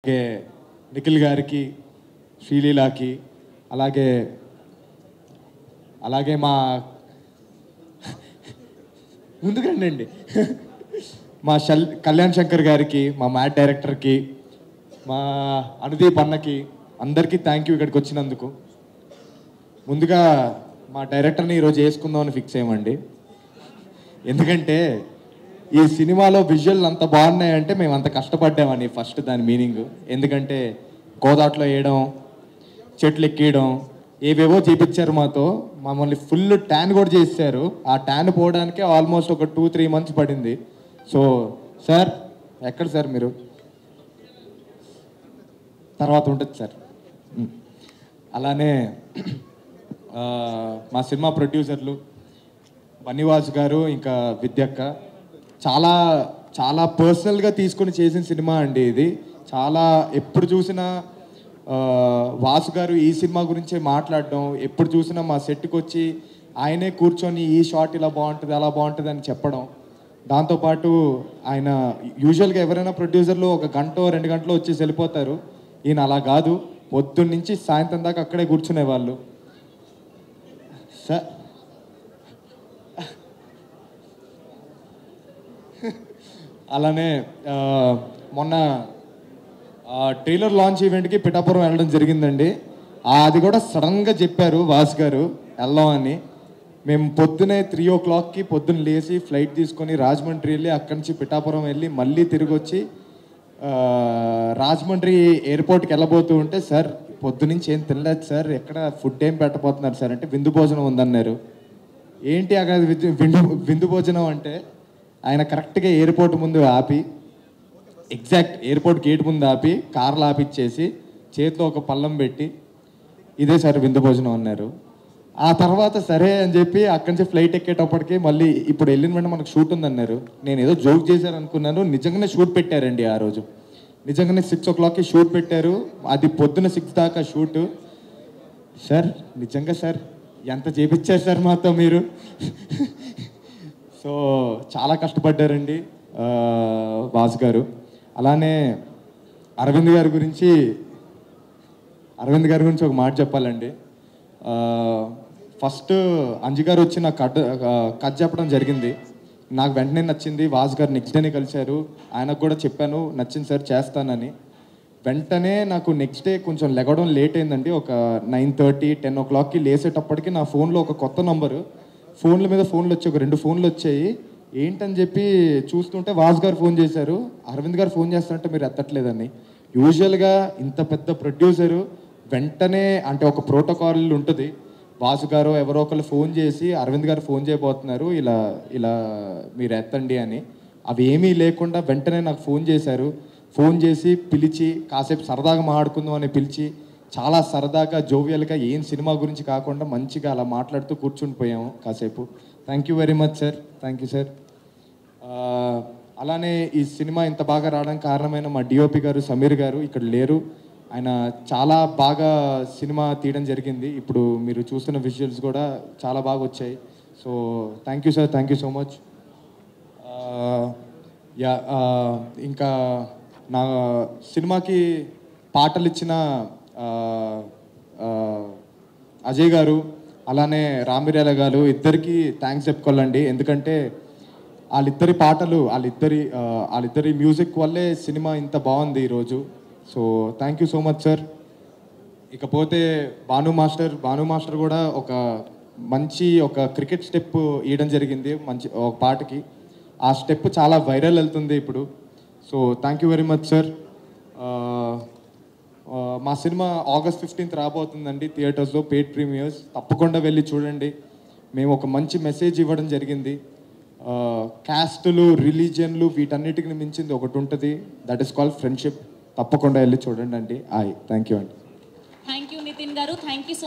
అలాగే నిఖిల్ గారికి, శ్రీలీలాకి, అలాగే అలాగే మా ముందుకు రండి మా కళ్యాణ్ శంకర్ గారికి, మా మ్యాట్ డైరెక్టర్కి, మా అనుదీప్ అన్నకి, అందరికీ థ్యాంక్ యూ ఇక్కడికి వచ్చినందుకు. ముందుగా మా డైరెక్టర్ని ఈరోజు వేసుకుందామని ఫిక్స్ అయ్యామండి. ఎందుకంటే ఈ సినిమాలో విజువల్ అంత బాగున్నాయంటే మేము అంత కష్టపడ్డామని ఫస్ట్ దాని మీనింగ్. ఎందుకంటే గోదాట్లో వేయడం, చెట్లు ఎక్కేయడం, ఏవేవో చేపించారు మాతో. మమ్మల్ని ఫుల్ ట్యాన్ కూడా చేశారు. ఆ ట్యాన్ పోవడానికే ఆల్మోస్ట్ ఒక 2-3 months పడింది. సో సార్, ఎక్కడ సార్ మీరు? తర్వాత ఉంటుంది సార్. అలానే మా సినిమా ప్రొడ్యూసర్లు బన్నివాస్ గారు, ఇంకా విద్యక్క, చాలా చాలా పర్సనల్గా తీసుకొని చేసిన సినిమా అండి ఇది. చాలా ఎప్పుడు చూసినా వాసు గారు ఈ సినిమా గురించే మాట్లాడడం, ఎప్పుడు చూసినా మా సెట్కి వచ్చి ఆయనే కూర్చొని ఈ షాట్ ఇలా బాగుంటుంది, అలా బాగుంటుంది అని చెప్పడం. దాంతోపాటు ఆయన యూజువల్గా ఎవరైనా ప్రొడ్యూసర్లు 1 గంట 2 గంటలు వచ్చేసి వెళ్ళిపోతారు. ఈయన అలా కాదు, పొద్దున్న నుంచి సాయంత్రం దాకా అక్కడే కూర్చునేవాళ్ళు. సార్ అలానే మొన్న ట్రైలర్ లాంచ్ ఈవెంట్కి పిఠాపురం వెళ్ళడం జరిగిందండి. అది కూడా సడన్గా చెప్పారు వాస్ గారు వెళ్దాం అని. మేము పొద్దునే 3 o'clockకి పొద్దున్న లేచి ఫ్లైట్ తీసుకొని రాజమండ్రి వెళ్ళి అక్కడి నుంచి పిఠాపురం వెళ్ళి మళ్ళీ తిరిగి వచ్చి రాజమండ్రి ఎయిర్పోర్ట్కి వెళ్ళబోతూ ఉంటే, సార్ పొద్దునుంచి ఏం తినలేదు సార్, ఎక్కడ ఫుడ్ ఏం పెట్టబోతున్నారు సార్ అంటే, విందు భోజనం ఉందన్నారు. ఏంటి అక్కడ విందు భోజనం అంటే, ఆయన కరెక్ట్గా ఎయిర్పోర్ట్ ముందు ఆపి, ఎగ్జాక్ట్ ఎయిర్పోర్ట్ గేట్ ముందు ఆపి కార్లు ఆపిచ్చేసి చేతిలో ఒక పళ్ళం పెట్టి, ఇదే సార్ విందు భోజనం అన్నారు. ఆ తర్వాత సరే అని చెప్పి అక్కడి నుంచి ఫ్లైట్ ఎక్కేటప్పటికి మళ్ళీ ఇప్పుడు వెళ్ళిన వెంటనే మనకు షూట్ ఉందన్నారు. నేను ఏదో జోక్ చేశారు అనుకున్నాను, నిజంగానే షూట్ పెట్టారండి ఆ రోజు. నిజంగానే 6 o'clockకి షూట్ పెట్టారు. అది పొద్దున 6 దాకా షూటు. సార్ నిజంగా సార్ ఎంత చేపించారు సార్ మాతో మీరు. సో చాలా కష్టపడ్డారండి వాసు గారు. అలానే అరవింద్ గారి గురించి ఒక మాట చెప్పాలండి. ఫస్ట్ అంజి గారు వచ్చి నాకు కథ చెప్పడం జరిగింది. నాకు వెంటనే నచ్చింది. వాసు గారు నెక్స్ట్ డేనే కలిశారు. ఆయనకు కూడా చెప్పాను, నచ్చింది సార్ చేస్తానని. వెంటనే నాకు నెక్స్ట్ డే కొంచెం లెగడం లేట్ అయిందండి. ఒక 9:30, 10 o'clockకి లేసేటప్పటికి నా ఫోన్లో ఒక కొత్త నంబరు, ఫోన్ల మీద ఫోన్లు వచ్చాయి, ఒక 2 ఫోన్లు వచ్చాయి. ఏంటని చెప్పి చూస్తుంటే వాసు గారు ఫోన్ చేశారు. అరవింద్ గారు ఫోన్ చేస్తారంటే మీరు ఎత్తట్లేదని. యూజువల్గా ఇంత పెద్ద ప్రొడ్యూసరు వెంటనే, అంటే ఒక ప్రోటోకాల్ ఉంటుంది, వాసు గారు ఎవరో ఒకళ్ళు ఫోన్ చేసి అరవింద్ గారు ఫోన్ చేయబోతున్నారు, ఇలా ఇలా మీరు ఎత్తండి అని. అవి ఏమీ లేకుండా వెంటనే నాకు ఫోన్ చేశారు. ఫోన్ చేసి పిలిచి కాసేపు సరదాగా మాట్లాడుకుందాం అని పిలిచి, చాలా సరదాగా జోవియల్గా ఏం సినిమా గురించి కాకుండా మంచిగా అలా మాట్లాడుతూ కూర్చుండిపోయాము కాసేపు. Thank you very much sir, thank you sir. అలానే ఈ సినిమా ఇంత బాగా రావడానికి కారణమైన మా డిఓపి గారు సమీర్ గారు ఇక్కడ లేరు. ఆయన చాలా బాగా సినిమా తీయడం జరిగింది. ఇప్పుడు మీరు చూస్తున్న విజువల్స్ కూడా చాలా బాగా వచ్చాయి. So thank you sir, thank you so much. Yeah, ఇంకా నా సినిమాకి పాటలు ఇచ్చిన అజయ్ గారు, అలానే రామిర్యాల గారు, ఇద్దరికి థ్యాంక్స్ చెప్పుకోవాలండి. ఎందుకంటే వాళ్ళిద్దరి పాటలు, వాళ్ళిద్దరి మ్యూజిక్ వల్లే సినిమా ఇంత బాగుంది ఈరోజు. So thank you so much sir. ఇకపోతే భాను మాస్టర్ కూడా ఒక మంచి క్రికెట్ స్టెప్ ఇవ్వడం జరిగింది మంచి ఒక పాటకి. ఆ స్టెప్ చాలా వైరల్ వెళ్తుంది ఇప్పుడు. So thank you very much sir. మా సినిమా August 15th రాబోతుందండి థియేటర్స్లో, పెయిడ్ ప్రీమియర్స్. తప్పకుండా వెళ్ళి చూడండి. మేము ఒక మంచి మెసేజ్ ఇవ్వడం జరిగింది. క్యాస్టులు, రిలీజియన్లు వీటన్నిటిని మించింది ఒకటి ఉంటుంది, దట్ ఈస్ కాల్డ్ ఫ్రెండ్షిప్. తప్పకుండా వెళ్ళి చూడండి అండి. థ్యాంక్ యూ అండి. థ్యాంక్ యూ నితిన్ గారు, థ్యాంక్ యూ సో మచ్.